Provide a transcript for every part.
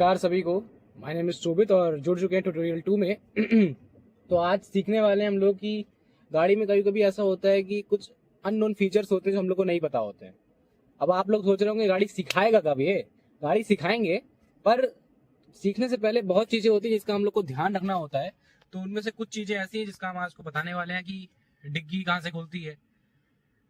नमस्कार सभी को। माय नेम इज शोभित और जुड़ चुके हैं ट्यूटोरियल 2 में। तो आज सीखने वाले हैं हम लोग कि गाड़ी में कभी कभी ऐसा होता है कि कुछ अननोन फीचर्स होते हैं जो हम लोग को नहीं पता होते हैं। अब आप लोग सोच रहे होंगे गाड़ी सिखाएगा कब ये? गाड़ी सिखाएंगे, पर सीखने से पहले बहुत चीज़ें होती हैं जिसका हम लोग को ध्यान रखना होता है। तो उनमें से कुछ चीज़ें ऐसी हैं जिसका हम आज को बताने वाले हैं कि डिग्गी कहाँ से खुलती है,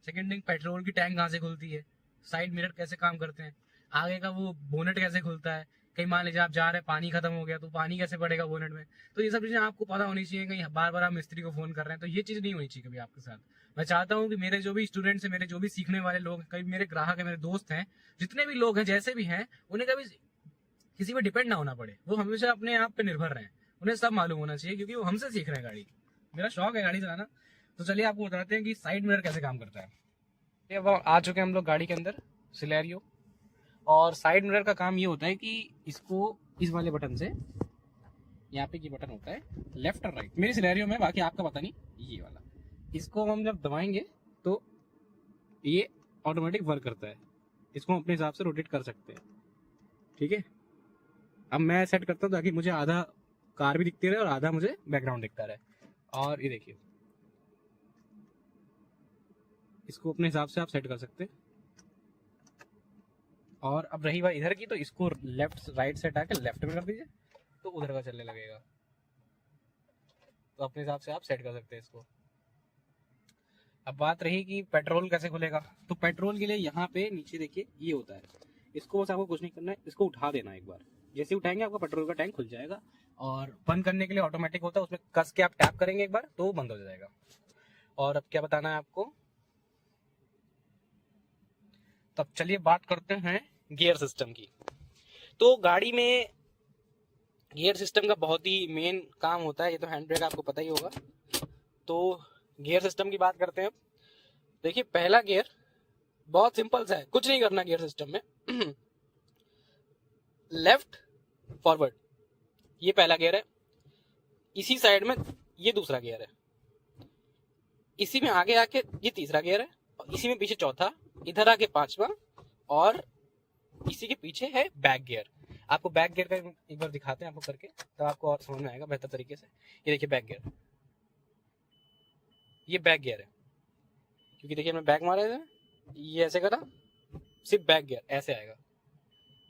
सेकेंड थिंग पेट्रोल की टैंक कहाँ से खुलती है, साइड मिरर कैसे काम करते हैं, आगे का वो बोनेट कैसे खुलता है, कहीं मान लीजिए आप जा रहे हैं पानी खत्म हो गया तो पानी कैसे पड़ेगा बोनेट में। तो ये सब चीज़ें आपको पता होनी चाहिए। कहीं बार बार आप मिस्त्री को फोन कर रहे हैं तो ये चीज़ नहीं होनी चाहिए कभी आपके साथ। मैं चाहता हूँ कि मेरे जो भी स्टूडेंट्स हैं, मेरे जो भी सीखने वाले लोग हैं, कभी मेरे ग्राहक हैं, मेरे दोस्त हैं, जितने भी लोग हैं जैसे भी हैं, उन्हें कभी किसी पे डिपेंड ना होना पड़े। वो हमेशा अपने आप पे निर्भर रहें। उन्हें सब मालूम होना चाहिए क्योंकि वो हमसे सीख रहे हैं गाड़ी। मेरा शौक है गाड़ी चलाना। तो चलिए आपको बताते हैं कि साइड मिरर कैसे काम करता है। ये अब आ चुके हैं हम लोग गाड़ी के अंदर सिलेरियो। और साइड मिरर का काम ये होता है कि इसको इस वाले बटन से, यहाँ पे की बटन होता है लेफ्ट और राइट, मेरी सिलेरियो में, बाकी आपका पता नहीं, ये वाला, इसको हम जब दबाएंगे तो ये ऑटोमेटिक वर्क करता है। इसको हम अपने हिसाब से रोटेट कर सकते हैं। ठीक है, अब मैं सेट करता हूँ ताकि मुझे आधा कार भी दिखती रहे और आधा मुझे बैकग्राउंड दिखता रहे। और ये देखिए, इसको अपने हिसाब से आप सेट कर सकते हैं। और अब रही बात इधर की, तो इसको लेफ्ट राइट से हटा के लेफ्ट में कर दीजिए तो उधर का चलने लगेगा। तो अपने हिसाब से आप सेट कर सकते हैं इसको। अब बात रही कि पेट्रोल कैसे खुलेगा। तो पेट्रोल के लिए यहाँ पे नीचे देखिए ये होता है, इसको बस आपको कुछ नहीं करना है, इसको उठा देना। एक बार जैसे उठाएंगे आपका पेट्रोल का टैंक खुल जाएगा। और बंद करने के लिए ऑटोमेटिक होता है, उसमें कस के आप टैप करेंगे एक बार तो वो बंद हो जाएगा। और अब क्या बताना है आपको, तब चलिए बात करते हैं गियर सिस्टम की। तो गाड़ी में गियर सिस्टम का बहुत ही मेन काम होता है। ये तो हैंड ब्रेक आपको पता ही होगा। तो गियर सिस्टम की बात करते हैं। देखिए पहला गियर बहुत सिंपल सा है, कुछ नहीं करना गियर सिस्टम में। लेफ्ट फॉरवर्ड, ये पहला गियर है। इसी साइड में ये दूसरा गियर है। इसी में आगे आके ये तीसरा गियर है। और इसी में पीछे चौथा, इधर आके पांचवा, और इसी के पीछे है बैक गियर। आपको बैक गियर का एक बार दिखाते हैं आपको करके, तो आपको और समझ में आएगा बेहतर तरीके से। ये देखिए बैक गियर, ये बैक गियर है, क्योंकि देखिए मैं बैक मारा है, ये ऐसे करा, सिर्फ बैक गियर ऐसे आएगा।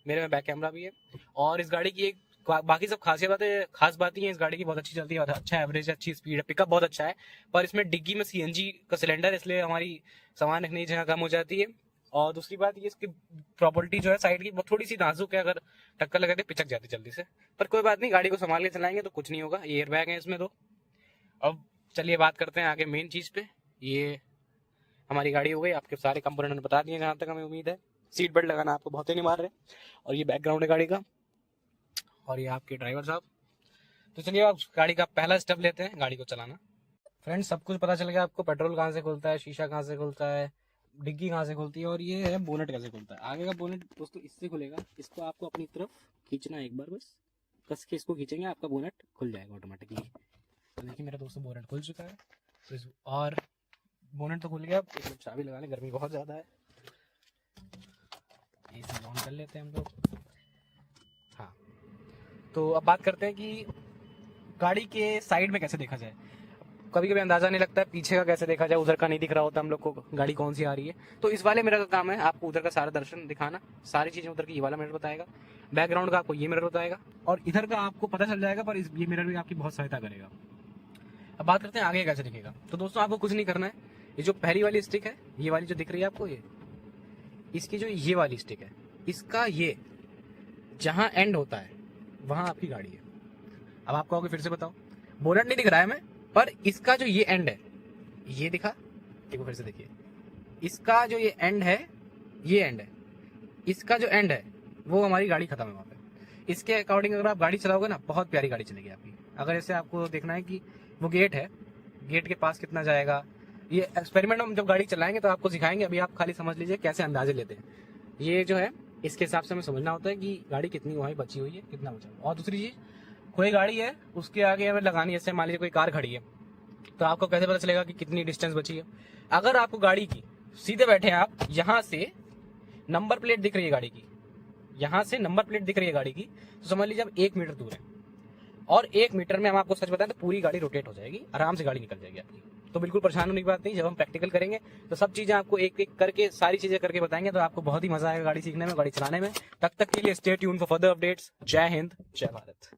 मेरे में बैक कैमरा भी है। और इस गाड़ी की एक बाकी सब खास बात ही है, इस गाड़ी की बहुत अच्छी चलती है, अच्छा एवरेज है, अच्छी स्पीड है, पिकअप बहुत अच्छा है। पर इसमें डिग्गी में सीएनजी का सिलेंडर है, इसलिए हमारी सामान रखने की जगह कम हो जाती है। और दूसरी बात ये, इसकी प्रॉपर्टी जो है साइड की वो थोड़ी सी नाजुक है, अगर टक्कर लगे तो पिचक जाती जल्दी से। पर कोई बात नहीं, गाड़ी को संभाल के चलाएंगे तो कुछ नहीं होगा। एयर बैग है इसमें दो। अब चलिए बात करते हैं आगे मेन चीज़ पे। ये हमारी गाड़ी हो गई, आपके सारे कंपोनेंट बता दिए जहाँ तक हमें उम्मीद है। सीट बेल्ट लगाना आपको बहुत ही नहीं मार रहे। और ये बैकग्राउंड है गाड़ी का, और ये आपके ड्राइवर साहब। तो चलिए आप गाड़ी का पहला स्टेप लेते हैं, गाड़ी को चलाना। फ्रेंड्स, सब कुछ पता चल गया आपको, पेट्रोल कहाँ से खुलता है, शीशा कहाँ से खुलता है, डिग्गी कहाँ से खुलती है, और ये है बोनेट कैसे खुलता है। आगे का बोनेट दोस्तों इससे खुलेगा, इसको आपको अपनी तरफ खींचना है एक बार, बस कस के इसको खींचेंगे, आपका बोनेट खुल जाएगा ऑटोमेटिकली। तो देखिए मेरा दोस्तों बोनेट खुल चुका है। तो और बोनेट तो खुल गया, अब एक चाबी लगा लें, गर्मी बहुत ज़्यादा है। एसी ऑन कर लेते हैं हम लोग। हाँ, तो अब बात करते हैं कि गाड़ी के साइड में कैसे देखा जाए। कभी कभी अंदाजा नहीं लगता है पीछे का कैसे देखा जाए, उधर का नहीं दिख रहा होता हम लोग को गाड़ी कौन सी आ रही है। तो इस वाले मिरर का काम है आपको उधर का सारा दर्शन दिखाना, सारी चीज़ें उधर की ये वाला मिरर बताएगा। बैकग्राउंड का आपको ये मिरर बताएगा, और इधर का आपको पता चल जाएगा, पर ये मिरर भी आपकी बहुत सहायता करेगा। अब बात करते हैं आगे कैसे दिखेगा। तो दोस्तों आपको कुछ नहीं करना है, ये जो पहली वाली स्टिक है, ये वाली जो दिख रही है आपको, ये इसकी जो ये वाली स्टिक है, इसका ये जहाँ एंड होता है वहाँ आपकी गाड़ी है। अब आपको आगे फिर से बताओ, बोनट नहीं दिख रहा है मैं, पर इसका जो ये एंड है, ये दिखा, देखो फिर से देखिए, इसका जो ये एंड है, ये एंड है, इसका जो एंड है वो हमारी गाड़ी खत्म है वहाँ पे। इसके अकॉर्डिंग अगर आप गाड़ी चलाओगे ना, बहुत प्यारी गाड़ी चलेगी आपकी। अगर ऐसे आपको देखना है कि वो गेट है, गेट के पास कितना जाएगा, ये एक्सपेरिमेंट हम जब गाड़ी चलाएंगे तो आपको सिखाएंगे। अभी आप खाली समझ लीजिए कैसे अंदाजे लेते हैं। ये जो है इसके हिसाब से हमें समझना होता है कि गाड़ी कितनी वहीं बची हुई है, कितना बचा। और दूसरी चीज़, कोई गाड़ी है उसके आगे हमें लगानी है, जैसे मान लीजिए कोई कार खड़ी है, तो आपको कैसे पता चलेगा कि कितनी डिस्टेंस बची है। अगर आपको गाड़ी की सीधे बैठे हैं आप, यहाँ से नंबर प्लेट दिख रही है गाड़ी की, यहाँ से नंबर प्लेट दिख रही है गाड़ी की, तो समझ लीजिए आप 1 मीटर दूर है, और 1 मीटर में हम आपको सच बताएं तो पूरी गाड़ी रोटेट हो जाएगी, आराम से गाड़ी निकल जाएगी आपकी। तो बिल्कुल परेशान होने की बात नहीं, जब हम प्रैक्टिकल करेंगे तो सब चीज़ें आपको एक एक करके, सारी चीज़ें करके बताएंगे, तो आपको बहुत ही मजा आएगा गाड़ी सीखने में, गाड़ी चलाने में। तब तक के लिए stay tune for further updates. जय हिंद, जय भारत।